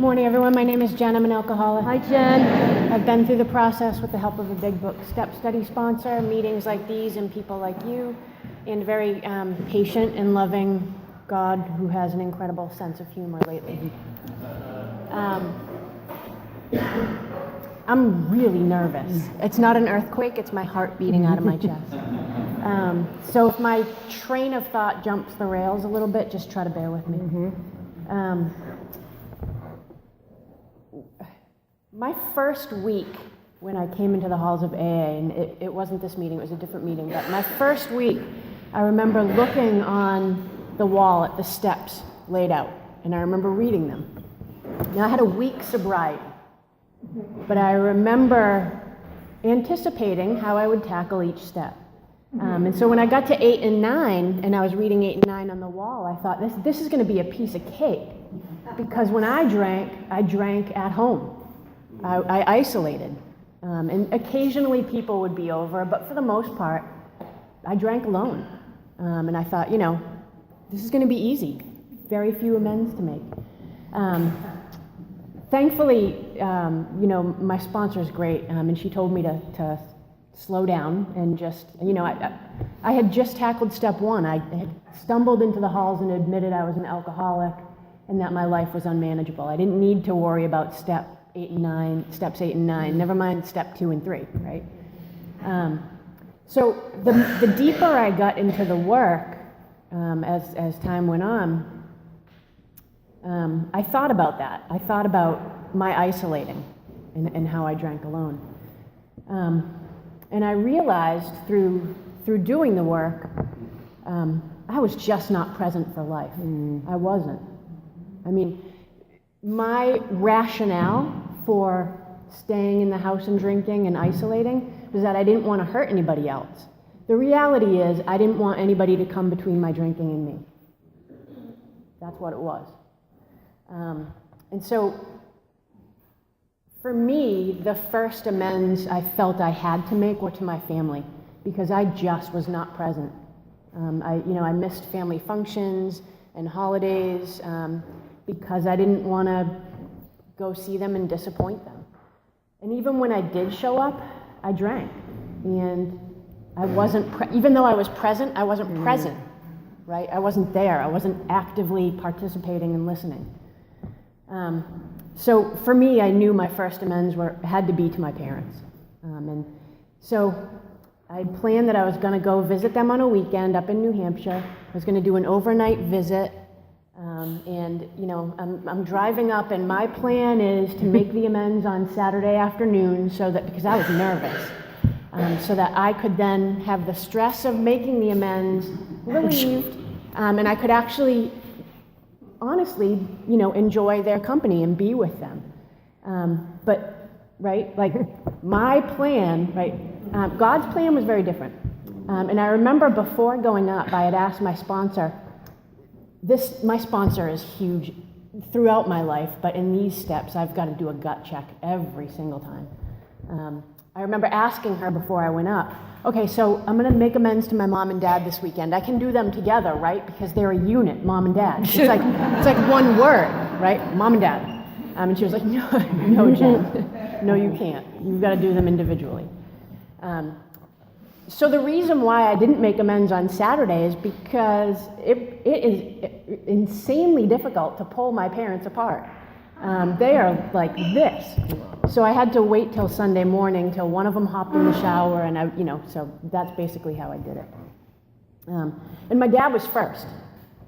Morning, everyone. My name is Jen. I'm an alcoholic. Hi, Jen. I've been through the process with the help of a Big Book Step Study sponsor, meetings like these and people like you, and very patient and loving God who has an incredible sense of humor lately. I'm really nervous. It's not an earthquake, it's my heart beating out of my chest. So if my train of thought jumps the rails a little bit, just try to bear with me. My first week when I came into the halls of AA, and it wasn't this meeting, it was a different meeting, but my first week, I remember looking on the wall at the steps laid out, and I remember reading them. Now, I had a week sobriety, but I remember anticipating how I would tackle each step. And so when I got to 8 and 9, and I was reading 8 and 9 on the wall, I thought, this is going to be a piece of cake, because when I drank at home. I isolated, and occasionally people would be over, but for the most part, I drank alone. And I thought, this is going to be easy. Very few amends to make. Thankfully, my sponsor is great, and she told me to slow down and just, I had just tackled step 1. I had stumbled into the halls and admitted I was an alcoholic and that my life was unmanageable. I didn't need to worry about steps 8 and 9, never mind step 2 and 3, right? So the deeper I got into the work, as time went on, I thought about that. I thought about my isolating and how I drank alone. And I realized through doing the work, I was just not present for life. I wasn't. I mean, my rationale for staying in the house and drinking and isolating was that I didn't want to hurt anybody else. The reality is I didn't want anybody to come between my drinking and me. That's what it was. And so for me, the first amends I felt I had to make were to my family, because I just was not present. I missed family functions and holidays because I didn't want to go see them and disappoint them. And even when I did show up, I drank. And I wasn't, even though I was present, I wasn't present, right? I wasn't there. I wasn't actively participating and listening. So for me, I knew my first amends had to be to my parents. And so I planned that I was going to go visit them on a weekend up in New Hampshire. I was going to do an overnight visit. I'm driving up, and my plan is to make the amends on Saturday afternoon, because I was nervous, so that I could then have the stress of making the amends relieved, and I could actually, honestly, enjoy their company and be with them. But right, like my plan, right, God's plan was very different. And I remember before going up, I had asked my sponsor. My sponsor is huge throughout my life, but in these steps, I've got to do a gut check every single time. I remember asking her before I went up, okay, so I'm going to make amends to my mom and dad this weekend. I can do them together, right? Because they're a unit, mom and dad. It's like one word, right? Mom and dad. And she was like, no, Jen, no, you can't. You've got to do them individually. So the reason why I didn't make amends on Saturday is because it is insanely difficult to pull my parents apart. They are like this. So I had to wait till Sunday morning till one of them hopped in the shower, and so that's basically how I did it. And my dad was first.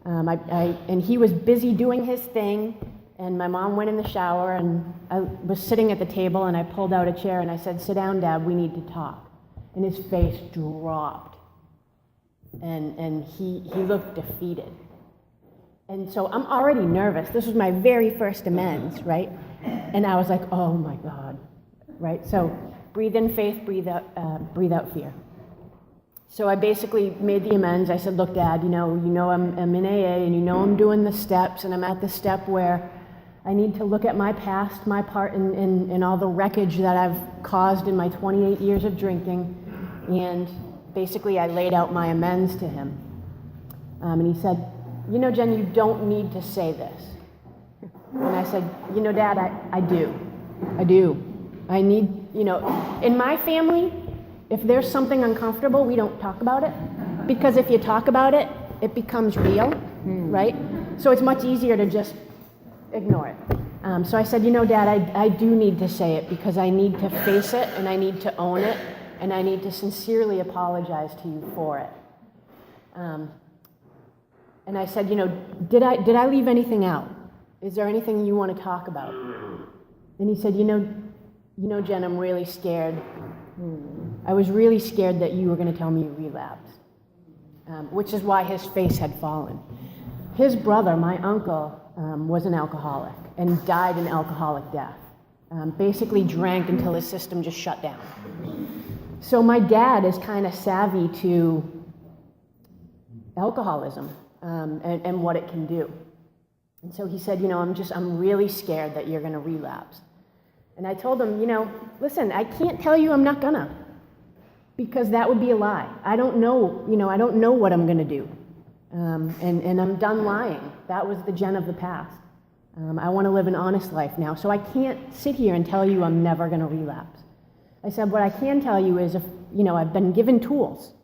And he was busy doing his thing, and my mom went in the shower, and I was sitting at the table, and I pulled out a chair, and I said, "Sit down, Dad, we need to talk." And his face dropped, and he looked defeated. And so I'm already nervous. This was my very first amends, right? And I was like, oh my God, right? So breathe in faith, breathe out fear. So I basically made the amends. I said, look, Dad, I'm in AA, and I'm doing the steps, and I'm at the step where I need to look at my past, my part in all the wreckage that I've caused in my 28 years of drinking. And basically I laid out my amends to him. And he said, Jen, you don't need to say this. And I said, Dad, I do. I need, in my family, if there's something uncomfortable, we don't talk about it. Because if you talk about it, it becomes real, right? So it's much easier to just ignore it. So I said, Dad, I do need to say it because I need to face it and I need to own it and I need to sincerely apologize to you for it. And I said, did I leave anything out? Is there anything you want to talk about? And he said, Jen, I'm really scared. I was really scared that you were going to tell me you relapsed, which is why his face had fallen. His brother, my uncle, was an alcoholic and died an alcoholic death. Basically drank until his system just shut down. So my dad is kind of savvy to alcoholism and what it can do. And so he said, I'm really scared that you're going to relapse. And I told him, listen, I can't tell you I'm not gonna, because that would be a lie. I don't know, I don't know what I'm gonna do. And I'm done lying. That was the Jen of the past. I want to live an honest life now, so I can't sit here and tell you I'm never gonna relapse. I said, what I can tell you is if, I've been given tools.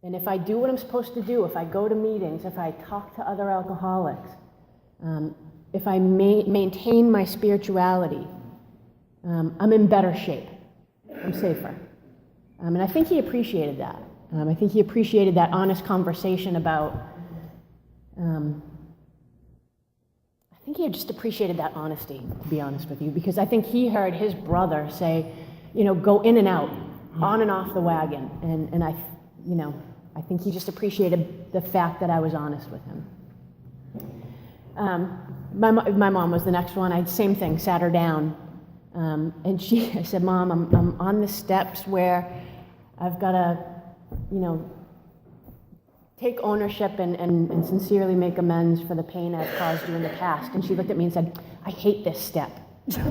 And if I do what I'm supposed to do, if I go to meetings, if I talk to other alcoholics, if I maintain my spirituality, I'm in better shape. I'm safer. And I think he appreciated that. I think he appreciated that honest conversation about, I think he just appreciated that honesty, to be honest with you, because I think he heard his brother say, go in and out, on and off the wagon. And I think he just appreciated the fact that I was honest with him. My mom was the next one. Same thing, sat her down. And I said, Mom, I'm on the steps where I've got to, take ownership and sincerely make amends for the pain I've caused you in the past. And she looked at me and said, I hate this step. I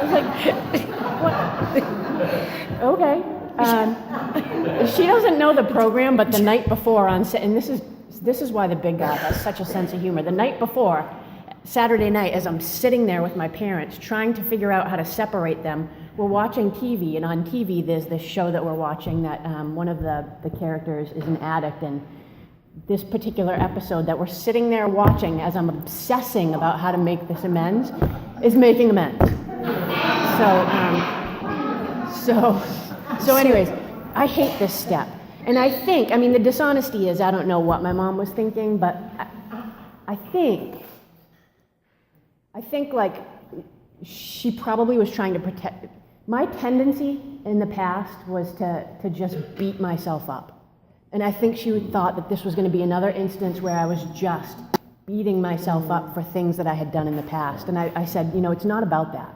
was like, what? Okay. She doesn't know the program, but the night before and this is why the big guy has such a sense of humor. The night before, Saturday night, as I'm sitting there with my parents trying to figure out how to separate them, we're watching TV, and on TV there's this show that we're watching that one of the characters is an addict, and this particular episode that we're sitting there watching as I'm obsessing about how to make this amends is making amends. So anyways, I hate this step. And I think, the dishonesty is I don't know what my mom was thinking, but I think like she probably was trying to protect. My tendency in the past was to just beat myself up. And I think she thought that this was going to be another instance where I was just beating myself up for things that I had done in the past. And I said, it's not about that.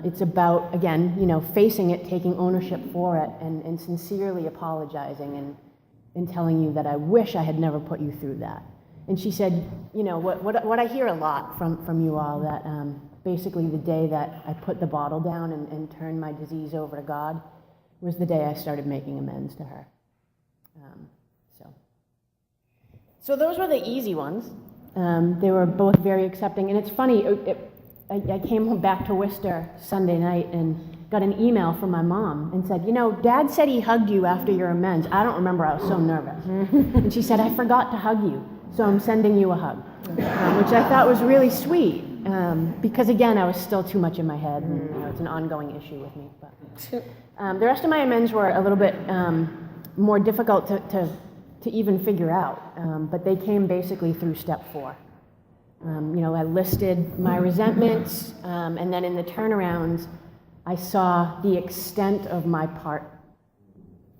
It's about, again, facing it, taking ownership for it, and sincerely apologizing and telling you that I wish I had never put you through that. And she said, what I hear a lot from you all, that basically the day that I put the bottle down and turned my disease over to God was the day I started making amends to her. So those were the easy ones. They were both very accepting. And it's funny, I came back to Worcester Sunday night and got an email from my mom and said, Dad said he hugged you after your amends. I don't remember, I was so nervous. And she said, I forgot to hug you, so I'm sending you a hug, which I thought was really sweet, because again, I was still too much in my head, and it's an ongoing issue with me. But the rest of my amends were a little bit more difficult to even figure out, but they came basically through step 4. I listed my resentments, and then in the turnarounds, I saw the extent of my part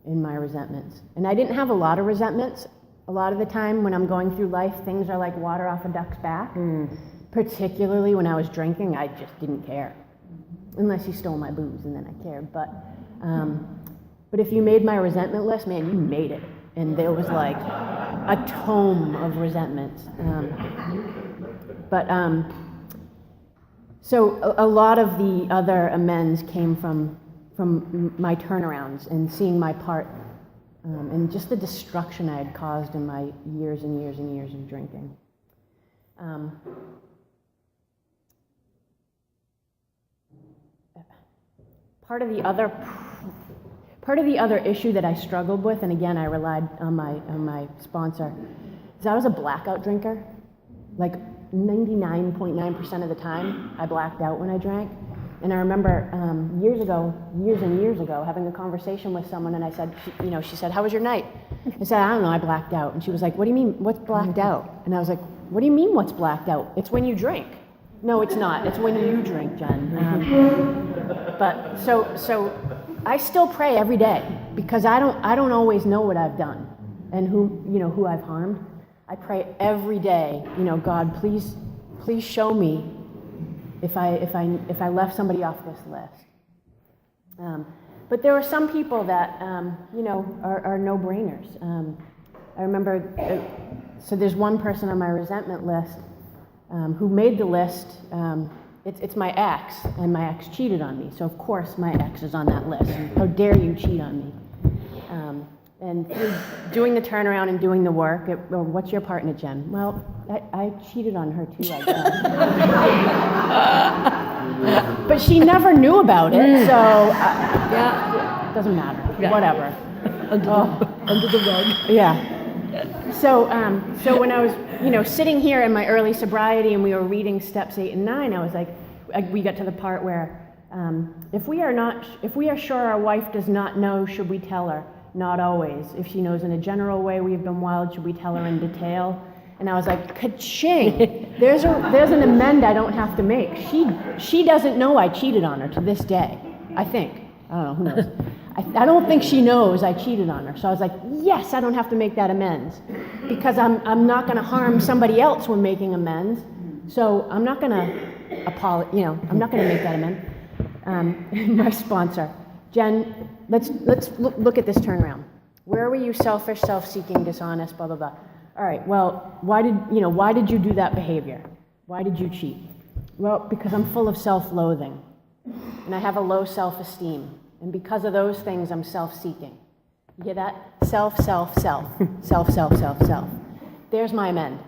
in my resentments. And I didn't have a lot of resentments. A lot of the time when I'm going through life, things are like water off a duck's back. Particularly when I was drinking, I just didn't care. Unless you stole my booze, and then I cared. But if you made my resentment list, man, you made it. And there was like a tome of resentments. So a lot of the other amends came from my turnarounds and seeing my part and just the destruction I had caused in my years and years and years of drinking. Um, part of the other issue that I struggled with, and again I relied on my sponsor, is I was a blackout drinker. Like 99.9% of the time, I blacked out when I drank. And I remember years and years ago, having a conversation with someone, and I said, she said, "How was your night?" I said, "I don't know, I blacked out." And she was like, "What do you mean, what's blacked out?" And I was like, "What do you mean, what's blacked out? It's when you drink." "No, it's not. It's when you drink, Jen." But so I still pray every day, because I don't always know what I've done and who I've harmed. I pray every day, God, please show me if I left somebody off this list. But there are some people that are no-brainers. I remember, so there's one person on my resentment list who made the list. It's my ex, and my ex cheated on me. So of course my ex is on that list. How dare you cheat on me? And through doing the turnaround and doing the work, what's your part in it, Jen? Well, I cheated on her too, I guess. But she never knew about it, so it doesn't matter. Yeah. Whatever. Under the rug. Yeah. So when I was, sitting here in my early sobriety and we were reading steps 8 and 9, I was like, we got to the part where if we are sure our wife does not know, should we tell her? Not always. If she knows in a general way we've been wild, should we tell her in detail? And I was like, ka-ching! There's an amend I don't have to make. She doesn't know I cheated on her to this day, I think. I don't know, who knows? I don't think she knows I cheated on her. So I was like, yes, I don't have to make that amends, because I'm not going to harm somebody else when making amends. So I'm not going to I'm not going to make that amend. My sponsor, Jen, let's look at this turnaround. Where were you selfish, self-seeking, dishonest, blah, blah, blah. All right, well, why did you do that behavior? Why did you cheat? Well, because I'm full of self-loathing, and I have a low self-esteem, and because of those things, I'm self-seeking. You hear that? Self, self, self, self, self, self, self. There's my amend.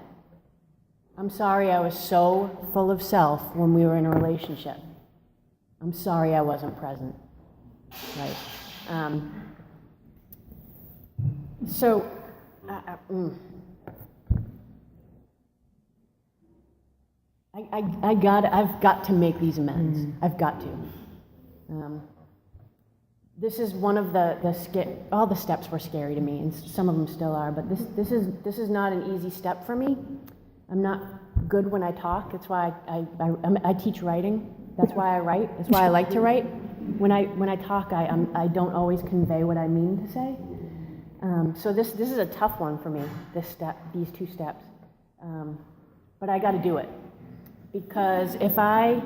I'm sorry I was so full of self when we were in a relationship. I'm sorry I wasn't present. Right. I've got to make these amends. I've got to. This is one of all the steps were scary to me, and some of them still are, but this is not an easy step for me. I'm not good when I talk. That's why I teach writing. That's why I write. That's why I like to write. When I talk, I don't always convey what I mean to say. So this is a tough one for me. These 2 steps, but I got to do it, because if I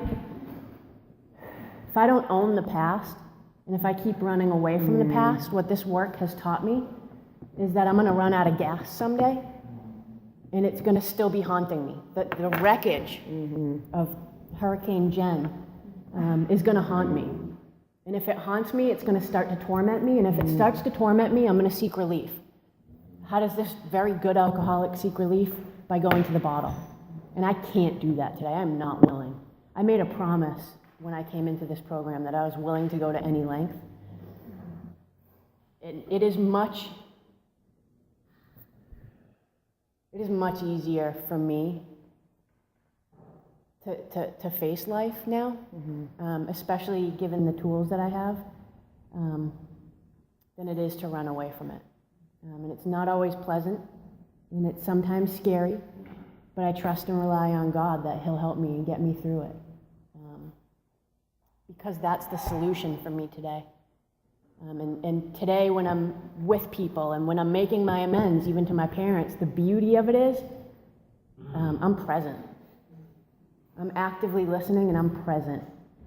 don't own the past, and if I keep running away from the past, what this work has taught me is that I'm going to run out of gas someday, and it's going to still be haunting me. The wreckage of Hurricane Jen is going to haunt me. And if it haunts me, it's going to start to torment me. And if it starts to torment me, I'm going to seek relief. How does this very good alcoholic seek relief? By going to the bottle. And I can't do that today. I'm not willing. I made a promise when I came into this program that I was willing to go to any length. It is much easier for me to face life now, especially given the tools that I have, than it is to run away from it. And it's not always pleasant, and it's sometimes scary, but I trust and rely on God that He'll help me and get me through it, because that's the solution for me today. And today, when I'm with people and when I'm making my amends, even to my parents, the beauty of it is I'm present. I'm actively listening, and I'm present,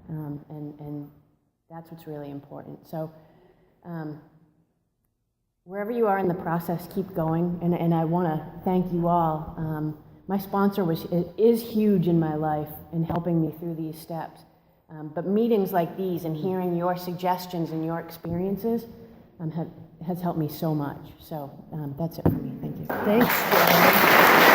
and that's what's really important. So wherever you are in the process, keep going, and I want to thank you all. My sponsor is huge in my life in helping me through these steps, but meetings like these and hearing your suggestions and your experiences has helped me so much. So that's it for me. Thank you. Thanks, Jen.